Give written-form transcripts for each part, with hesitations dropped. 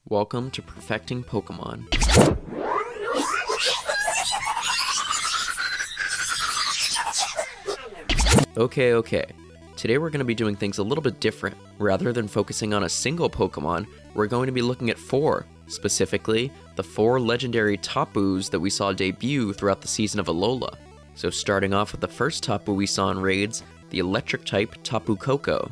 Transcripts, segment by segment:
Welcome to Perfecting Pokémon. Okay. Today we're going to be doing things a little bit different. Rather than focusing on a single Pokemon, we're going to be looking at 4. Specifically, the 4 legendary Tapus that we saw debut throughout the season of Alola. So starting off with the first Tapu we saw in raids, the electric type Topococo.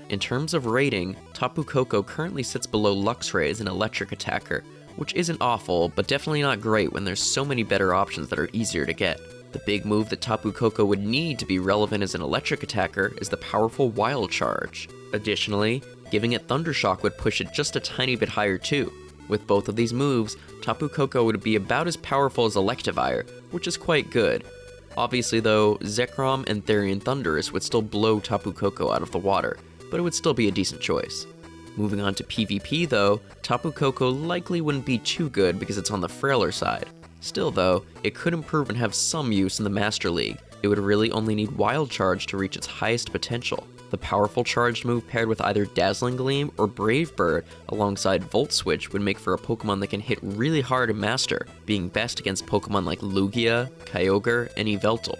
In terms of rating, Topococo currently sits below Luxray as an electric attacker, which isn't awful, but definitely not great when there's so many better options that are easier to get. The big move that Topococo would need to be relevant as an electric attacker is the powerful Wild Charge. Additionally, giving it Thundershock would push it just a tiny bit higher too. With both of these moves, Topococo would be about as powerful as Electivire, which is quite good. Obviously though, Zekrom and Therian Thundurus would still blow Topococo out of the water, but it would still be a decent choice. Moving on to PvP though, Topococo likely wouldn't be too good because it's on the frailer side. Still though, it could improve and have some use in the Master League. It would really only need Wild Charge to reach its highest potential. The powerful charged move paired with either Dazzling Gleam or Brave Bird alongside Volt Switch would make for a Pokemon that can hit really hard in Master, being best against Pokemon like Lugia, Kyogre, and Yveltal.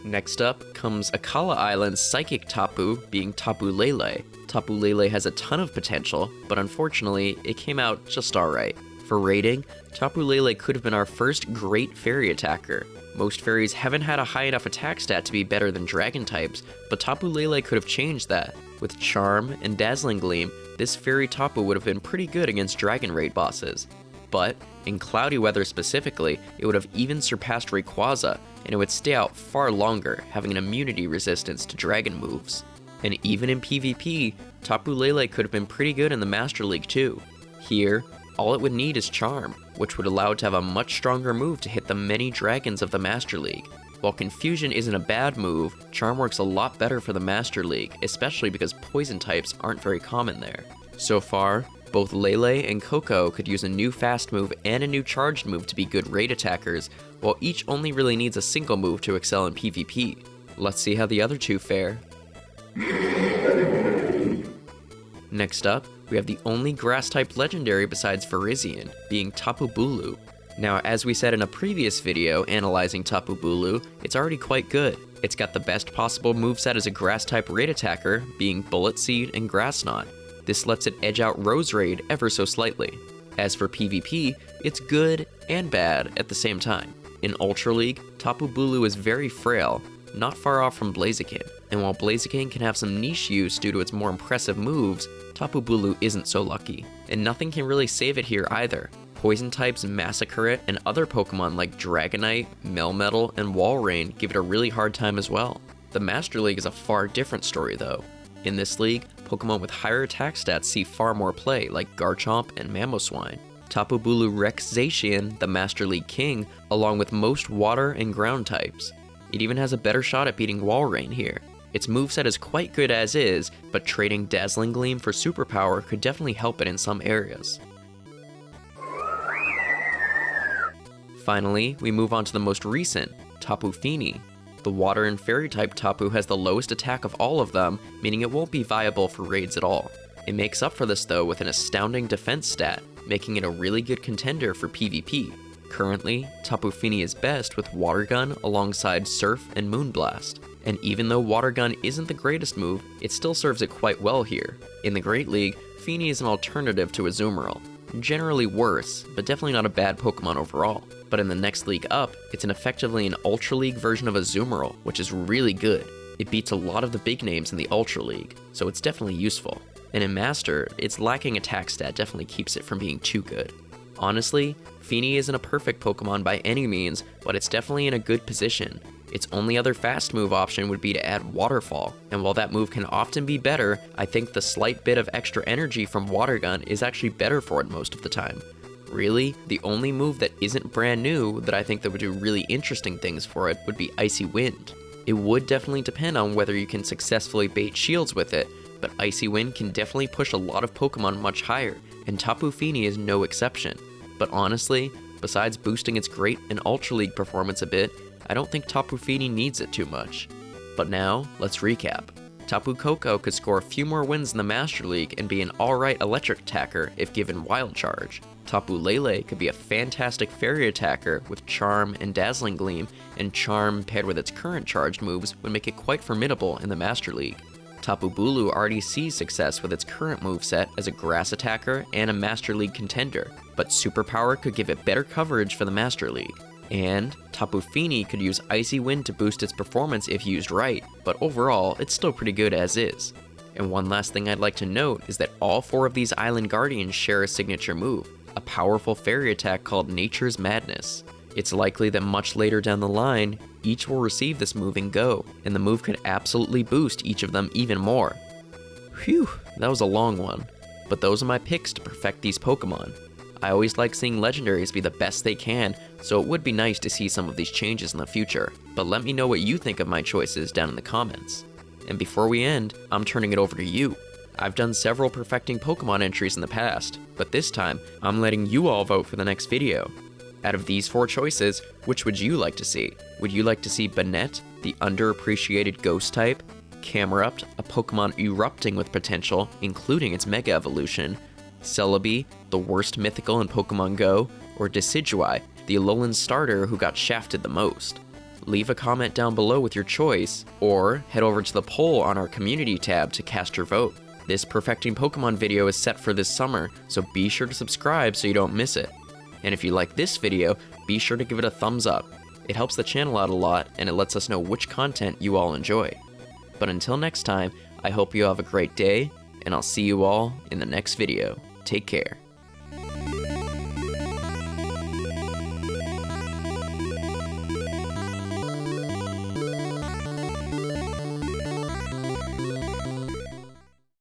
Next up comes Akala Island's Psychic Tapu, being Tapulele. Tapulele has a ton of potential, but unfortunately, it came out just alright. For rating, Tapulele could have been our first great fairy attacker. Most fairies haven't had a high enough attack stat to be better than dragon types, but Tapulele could have changed that. With Charm and Dazzling Gleam, this fairy Tapu would have been pretty good against dragon raid bosses. But, in cloudy weather specifically, it would have even surpassed Rayquaza, and it would stay out far longer, having an immunity resistance to dragon moves. And even in PvP, Tapulele could have been pretty good in the Master League too. Here, all it would need is Charm, which would allow it to have a much stronger move to hit the many dragons of the Master League. While Confusion isn't a bad move, Charm works a lot better for the Master League, especially because poison types aren't very common there. So far, both Lele and Koko could use a new fast move and a new charged move to be good raid attackers, while each only really needs a single move to excel in PvP. Let's see how the other two fare. Next up, we have the only grass-type legendary besides Virizion, being TapuBulu. Now, as we said in a previous video analyzing TapuBulu, it's already quite good. It's got the best possible moveset as a grass-type raid attacker, being Bullet Seed and Grass Knot. This lets it edge out Rose Raid ever so slightly. As for PvP, it's good and bad at the same time. In Ultra League, TapuBulu is very frail, not far off from Blaziken, and while Blaziken can have some niche use due to its more impressive moves, TapuBulu isn't so lucky. And nothing can really save it here either. Poison types massacre it, and other Pokemon like Dragonite, Melmetal, and Walrein give it a really hard time as well. The Master League is a far different story though. In this league, Pokemon with higher attack stats see far more play, like Garchomp and Mamoswine. TapuBulu wrecks Zacian, the Master League king, along with most water and ground types. It even has a better shot at beating Walrein here. Its moveset is quite good as is, but trading Dazzling Gleam for superpower could definitely help it in some areas. Finally, we move on to the most recent, TapuFini. The water and fairy type Tapu has the lowest attack of all of them, meaning it won't be viable for raids at all. It makes up for this though with an astounding defense stat, making it a really good contender for PvP. Currently, TapuFini is best with Water Gun alongside Surf and Moonblast. And even though Water Gun isn't the greatest move, it still serves it quite well here. In the Great League, Fini is an alternative to Azumarill. Generally worse, but definitely not a bad Pokemon overall. But in the next league up, it's effectively an Ultra League version of Azumarill, which is really good. It beats a lot of the big names in the Ultra League, so it's definitely useful. And in Master, its lacking attack stat definitely keeps it from being too good. Honestly, Fini isn't a perfect Pokemon by any means, but it's definitely in a good position. Its only other fast move option would be to add Waterfall, and while that move can often be better, I think the slight bit of extra energy from Water Gun is actually better for it most of the time. Really, the only move that isn't brand new that I think that would do really interesting things for it would be Icy Wind. It would definitely depend on whether you can successfully bait shields with it, but Icy Wind can definitely push a lot of Pokemon much higher, and TapuFini is no exception. But honestly, besides boosting its great and Ultra League performance a bit, I don't think TapuFini needs it too much. But now, let's recap. Topococo could score a few more wins in the Master League and be an alright electric attacker if given Wild Charge. Tapulele could be a fantastic fairy attacker with Charm and Dazzling Gleam, and Charm paired with its current charged moves would make it quite formidable in the Master League. TapuBulu already sees success with its current moveset as a grass attacker and a Master League contender, but Superpower could give it better coverage for the Master League. And TapuFini could use Icy Wind to boost its performance if used right, but overall, it's still pretty good as is. And one last thing I'd like to note is that all 4 of these Island Guardians share a signature move, a powerful fairy attack called Nature's Madness. It's likely that much later down the line, each will receive this move and go, and the move could absolutely boost each of them even more. Phew, that was a long one, but those are my picks to perfect these Pokemon. I always like seeing legendaries be the best they can, so it would be nice to see some of these changes in the future, but let me know what you think of my choices down in the comments. And before we end, I'm turning it over to you. I've done several Perfecting Pokemon entries in the past, but this time, I'm letting you all vote for the next video. Out of these 4 choices, which would you like to see? Would you like to see Banette, the underappreciated ghost type, Camerupt, a Pokemon erupting with potential, including its Mega Evolution, Celebi, the worst mythical in Pokemon Go, or Decidueye, the Alolan starter who got shafted the most? Leave a comment down below with your choice, or head over to the poll on our community tab to cast your vote. This Perfecting Pokemon video is set for this summer, so be sure to subscribe so you don't miss it. And if you like this video, be sure to give it a thumbs up. It helps the channel out a lot, and it lets us know which content you all enjoy. But until next time, I hope you have a great day, and I'll see you all in the next video. Take care.